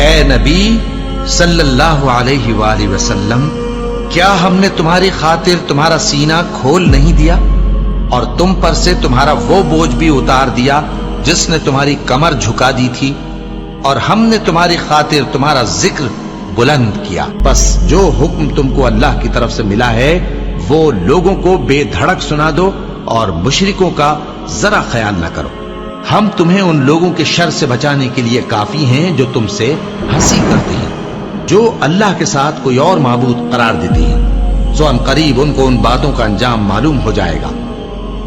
اے نبی صلی اللہ علیہ وآلہ وسلم، کیا ہم نے تمہاری خاطر تمہارا سینہ کھول نہیں دیا اور تم پر سے تمہارا وہ بوجھ بھی اتار دیا جس نے تمہاری کمر جھکا دی تھی، اور ہم نے تمہاری خاطر تمہارا ذکر بلند کیا۔ بس جو حکم تم کو اللہ کی طرف سے ملا ہے وہ لوگوں کو بے دھڑک سنا دو اور مشرکوں کا ذرا خیال نہ کرو۔ ہم تمہیں ان لوگوں کے شر سے بچانے کے لیے کافی ہیں جو تم سے ہنسی کرتے ہیں، جو اللہ کے ساتھ کوئی اور معبود قرار دیتے ہیں، سو ان قریب ان کو ان باتوں کا انجام معلوم ہو جائے گا،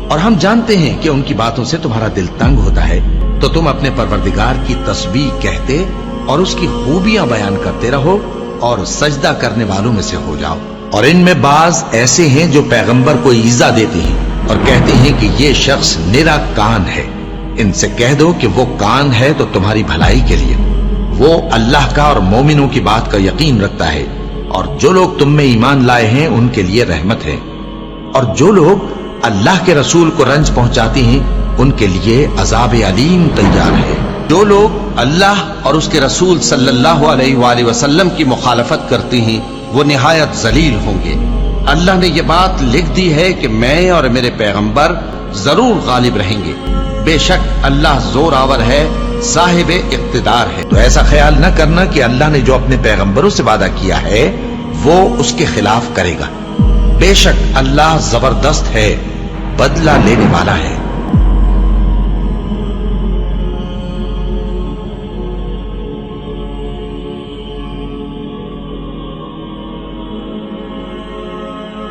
اور ہم جانتے ہیں کہ ان کی باتوں سے تمہارا دل تنگ ہوتا ہے، تو تم اپنے پروردگار کی تسبیح کہتے اور اس کی خوبیاں بیان کرتے رہو اور سجدہ کرنے والوں میں سے ہو جاؤ۔ اور ان میں بعض ایسے ہیں جو پیغمبر کو ایذا دیتے ہیں اور کہتے ہیں کہ یہ شخص نرا کان ہے۔ ان سے کہہ دو کہ وہ کان ہے تو تمہاری بھلائی کے لیے، وہ اللہ کا اور مومنوں کی بات کا یقین رکھتا ہے، اور جو لوگ تم میں ایمان لائے ہیں ان کے لیے رحمت ہے، اور جو لوگ اللہ کے رسول کو رنج پہنچاتے ہیں ان کے لیے عذاب علیم تیار ہے۔ جو لوگ اللہ اور اس کے رسول صلی اللہ علیہ وآلہ وسلم کی مخالفت کرتے ہیں وہ نہایت ذلیل ہوں گے۔ اللہ نے یہ بات لکھ دی ہے کہ میں اور میرے پیغمبر ضرور غالب رہیں گے، بے شک اللہ زور آور ہے، صاحب اقتدار ہے۔ تو ایسا خیال نہ کرنا کہ اللہ نے جو اپنے پیغمبروں سے وعدہ کیا ہے وہ اس کے خلاف کرے گا، بے شک اللہ زبردست ہے، بدلہ لینے والا ہے۔